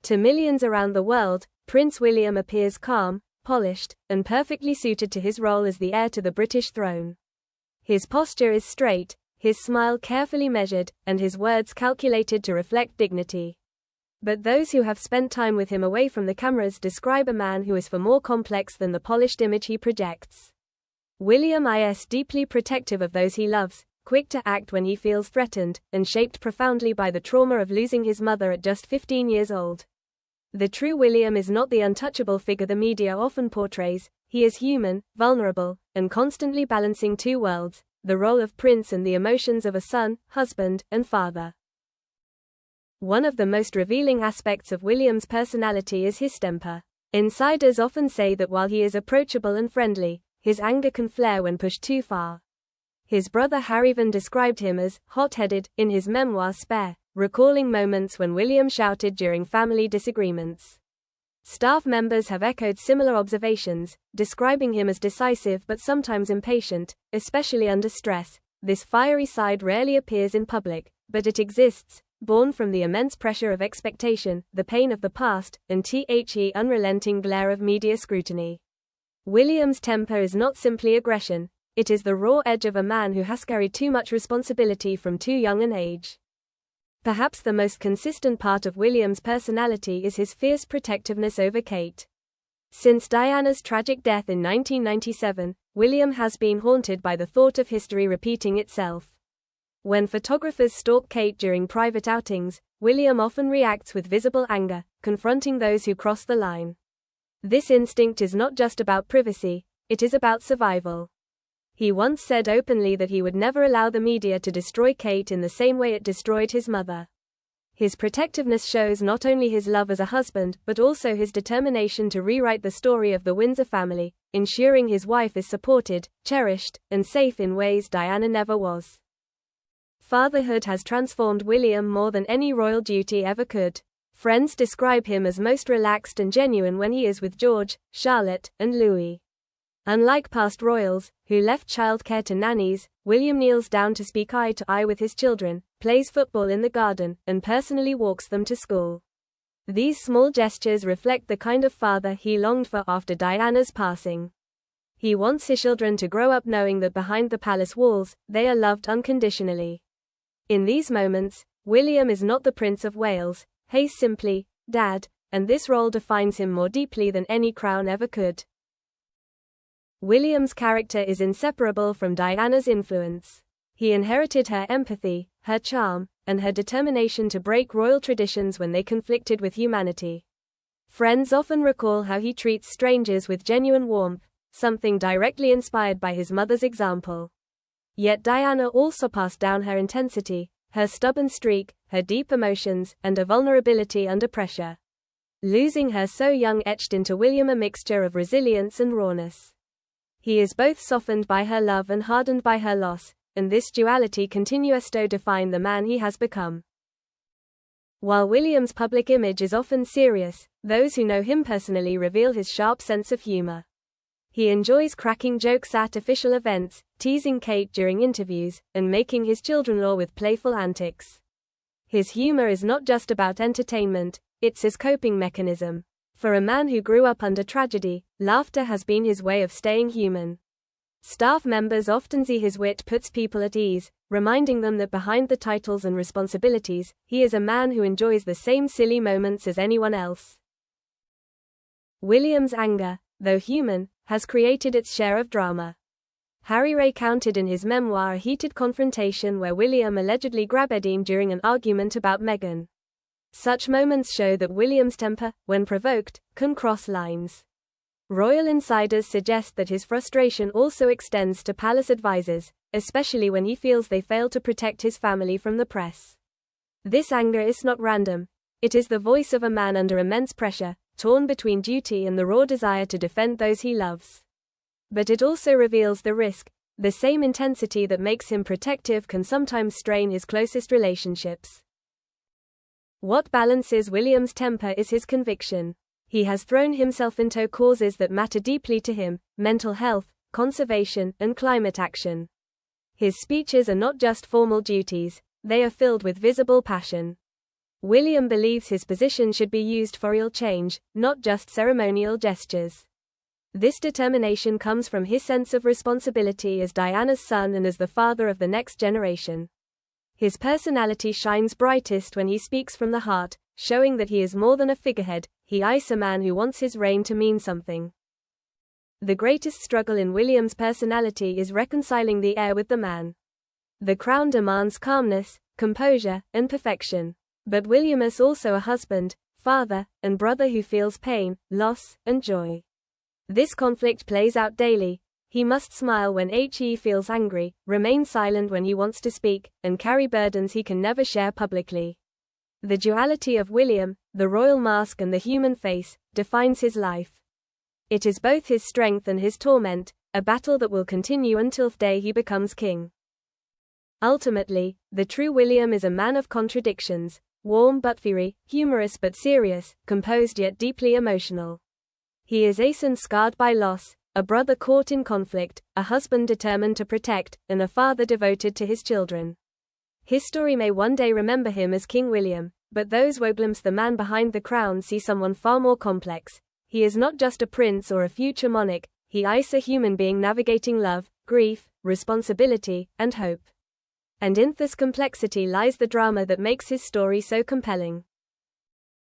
To millions around the world, Prince William appears calm, polished, and perfectly suited to his role as the heir to the British throne. His posture is straight, his smile carefully measured, and his words calculated to reflect dignity. But those who have spent time with him away from the cameras describe a man who is far more complex than the polished image he projects. William is deeply protective of those he loves, quick to act when he feels threatened, and shaped profoundly by the trauma of losing his mother at just 15 years old. The true William is not the untouchable figure the media often portrays. He is human, vulnerable, and constantly balancing two worlds, the role of prince and the emotions of a son, husband, and father. One of the most revealing aspects of William's personality is his temper. Insiders often say that while he is approachable and friendly, his anger can flare when pushed too far. His brother Harry Van described him as hot-headed in his memoir Spare, recalling moments when William shouted during family disagreements. Staff members have echoed similar observations, describing him as decisive but sometimes impatient, especially under stress. This fiery side rarely appears in public, but it exists, born from the immense pressure of expectation, the pain of the past, and the unrelenting glare of media scrutiny. William's temper is not simply aggression, it is the raw edge of a man who has carried too much responsibility from too young an age. Perhaps the most consistent part of William's personality is his fierce protectiveness over Kate. Since Diana's tragic death in 1997, William has been haunted by the thought of history repeating itself. When photographers stalk Kate during private outings, William often reacts with visible anger, confronting those who cross the line. This instinct is not just about privacy, it is about survival. He once said openly that he would never allow the media to destroy Kate in the same way it destroyed his mother. His protectiveness shows not only his love as a husband, but also his determination to rewrite the story of the Windsor family, ensuring his wife is supported, cherished, and safe in ways Diana never was. Fatherhood has transformed William more than any royal duty ever could. Friends describe him as most relaxed and genuine when he is with George, Charlotte, and Louis. Unlike past royals, who left childcare to nannies, William kneels down to speak eye to eye with his children, plays football in the garden, and personally walks them to school. These small gestures reflect the kind of father he longed for after Diana's passing. He wants his children to grow up knowing that behind the palace walls, they are loved unconditionally. In these moments, William is not the Prince of Wales, he's simply Dad, and this role defines him more deeply than any crown ever could. William's character is inseparable from Diana's influence. He inherited her empathy, her charm, and her determination to break royal traditions when they conflicted with humanity. Friends often recall how he treats strangers with genuine warmth, something directly inspired by his mother's example. Yet Diana also passed down her intensity, her stubborn streak, her deep emotions, and her vulnerability under pressure. Losing her so young etched into William a mixture of resilience and rawness. He is both softened by her love and hardened by her loss, and this duality continues to define the man he has become. While William's public image is often serious, those who know him personally reveal his sharp sense of humor. He enjoys cracking jokes at official events, teasing Kate during interviews, and making his children-in-law with playful antics. His humor is not just about entertainment, it's his coping mechanism. For a man who grew up under tragedy, laughter has been his way of staying human. Staff members often see his wit puts people at ease, reminding them that behind the titles and responsibilities, he is a man who enjoys the same silly moments as anyone else. William's anger, though human, has created its share of drama. Harry recounted in his memoir a heated confrontation where William allegedly grabbed him during an argument about Meghan. Such moments show that William's temper, when provoked, can cross lines. Royal insiders suggest that his frustration also extends to palace advisors, especially when he feels they fail to protect his family from the press. This anger is not random. It is the voice of a man under immense pressure, torn between duty and the raw desire to defend those he loves. But it also reveals the risk. The same intensity that makes him protective can sometimes strain his closest relationships. What balances William's temper is his conviction. He has thrown himself into causes that matter deeply to him: mental health, conservation, and climate action. His speeches are not just formal duties, they are filled with visible passion. William believes his position should be used for real change, not just ceremonial gestures. This determination comes from his sense of responsibility as Diana's son and as the father of the next generation. His personality shines brightest when he speaks from the heart, showing that he is more than a figurehead. He is a man who wants his reign to mean something. The greatest struggle in William's personality is reconciling the heir with the man. The crown demands calmness, composure, and perfection. But William is also a husband, father, and brother who feels pain, loss, and joy. This conflict plays out daily. He must smile when he feels angry, remain silent when he wants to speak, and carry burdens he can never share publicly. The duality of William, the royal mask and the human face, defines his life. It is both his strength and his torment, a battle that will continue until the day he becomes king. Ultimately, the true William is a man of contradictions, warm but fiery, humorous but serious, composed yet deeply emotional. He is a son scarred by loss, a brother caught in conflict, a husband determined to protect, and a father devoted to his children. History may one day remember him as King William, but those who glimpse the man behind the crown see someone far more complex. He is not just a prince or a future monarch, he is a human being navigating love, grief, responsibility, and hope. And in this complexity lies the drama that makes his story so compelling.